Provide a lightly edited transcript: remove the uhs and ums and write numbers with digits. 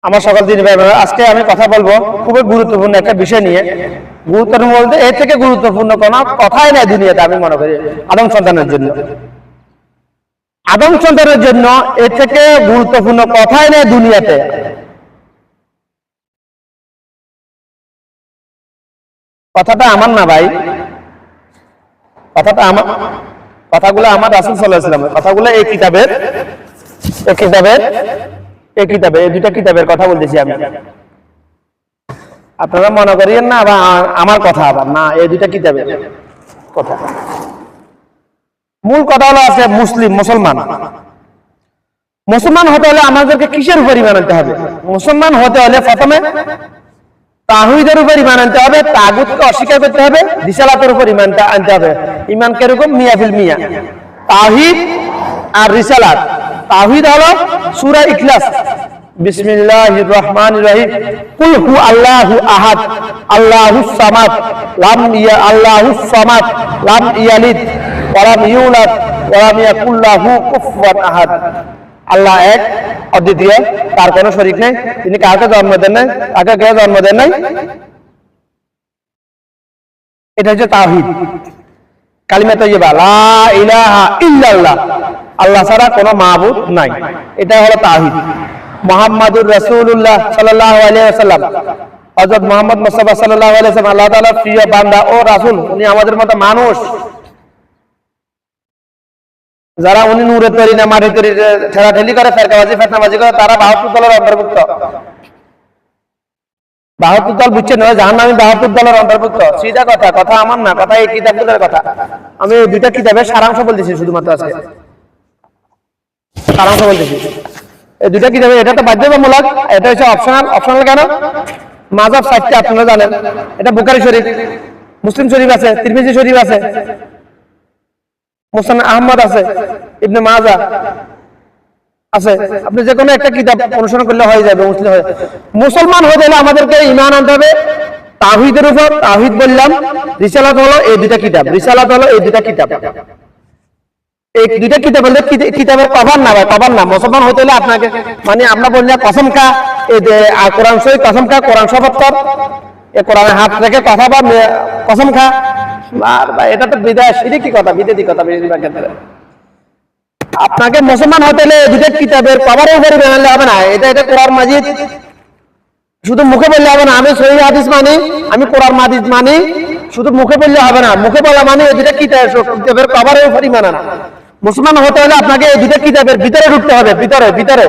আমার সকল দিন আজকে আমি কথা বলবো খুবই গুরুত্বপূর্ণ একটা বিষয় নিয়ে। গুরুত্বপূর্ণ বলতে এর থেকে গুরুত্বপূর্ণ কোনো কথাই নাই দুনিয়াতে, আমি মনে করি আদম সন্তানের জন্য। আদম সন্তানের জন্য এর থেকে গুরুত্বপূর্ণ কথাই নেই দুনিয়াতে। কথাটা আমার না ভাই, কথাটা আমার, কথাগুলো আমার রাসূল সাল্লাল্লাহু আলাইহি ওয়াসাল্লামের কথাগুলো। এই কিতাবের এই দুইটা কিতাবের কথা বলতেছি আমি। আপনারা মনে করিয়েন না আবার আমার কথা, আবার না, এই দুইটা কিতাবের কথা। মূল কথা হলো আছে মুসলমান হতে হলে আমাদেরকে কিসের উপর ঈমান আনতে হবে? মুসলমান হতে হলে প্রথমে তাওহীদের উপর ঈমান আনতে হবে, তাগুতকে অস্বীকার করতে হবে, রিসালাতের উপর ঈমান আনতে হবে। ঈমান কিরকম? মিয়া ফিল মিয়া। তাওহীদ আর রিসালাত। তাওহীদ হলো সূরা ইখলাস, বিসমিল্লাহির রহমানির রহিম, কুল হু আল্লাহু আহাদ আল্লাহুস সামাদ লাম ইয়ালিদ ওয়া লাম ইউলাদ ওয়া লাম ইয়াকুল লাহু কুফুয়ান আহাদ। আল্লাহ এক, অদ্বিতীয়, তার কোনো শরীক নেই, তিনি কাউকে জন্ম দেন নাই, কাউকে কেউ জন্ম দেন নাই। এটা হচ্ছে তাওহীদ, কালিমা তাইয়্যিবা, লা ইলাহা ইল্লাল্লাহ, আল্লাহ ছাড়া কোনো মাবুদ নাই। এটা হলো তাওহীদ। মুহাম্মাদুর রাসূলুল্লাহ সাল্লাল্লাহু আলাইহি ওয়াসাল্লাম, হযরত মুহাম্মদ মুস্তাফা সাল্লাল্লাহু আলাইহি ওয়াসাল্লাম আল্লাহ তাআলার প্রিয় বান্দা ও রাসূল। উনি আমাদের মতো মানুষ। যারা উনি নূরের তৈরি না মাটির তৈরি ঠেলাঠেলি করে, ফেরকাবাজি ফেতনাবাজি করে, তারা ৭২ দলের অন্তর্ভুক্ত। ৭২ দল বুঝছেন, জাহান্নামী ৭২ দলের অন্তর্ভুক্ত। সিধা কথা, কথা আমার না, কথা এই কিতাবগুলোর কথা। আমি এই দুইটা কিতাবের সারাংশ বলতেছি শুধুমাত্র আজকে, সারাংশ বলতেছি। এই দুইটা কিতাবে, এটা তো বাধ্যতামূলক, এটা হচ্ছে অপশনাল। অপশনাল কেন? মাযহাব ৪টা আপনারা জানেন। এটা বুখারী শরীফ, মুসলিম শরীফ আছে, তিরমিজি শরীফ আছে, মুসনাদ আহমদ আছে, ইবনে মাজাহ আছে। আপনি যে কোনো একটা কিতাব অনুসরণ করলে হয়ে যাবে, মুসলিম হয়ে। মুসলমান হতে হলে আমাদেরকে ঈমান আনতে হবে তাওহীদের উপর। তাওহীদ বললাম, রিসালাত হলো এই দুইটা কিতাব, রিসালাত হলো এই দুইটা কিতাব। এই দুইটা কিতাব বলতে কিতাবের কভার না ভাই, কভার না। মুসলমান হতে হলে আপনাকে, মানে আমরা বললে কসম খা, এই যে কোরআন শরীফ কসম খা, কোরআন শপথ কর, এই কোরআনে হাত রেখে কথা বা কসম খা, এটা তো বিদায় শিরকি কথা, বিদেশি কথা। বেশিরভাগ ক্ষেত্রে আপনাকে মুসলমান হতে হলে দুইটা কিতাবের কভারের উপরে বানালে হবে না। এটা কোরআন মাজিদ শুধু মুখে বললে হবে না। আমি সহিহ হাদিস মানি, আমি কোরআন মাজিদ মানি, শুধু মুখে বললে হবে না। মুখে বলা মানে এই দুইটা কিতাবের কভারের উপরে মানা না। মুসলমান হতে হলে আপনাকে এই দুইটা কিতাবের ভিতরে ঢুকতে হবে, ভিতরে ভিতরে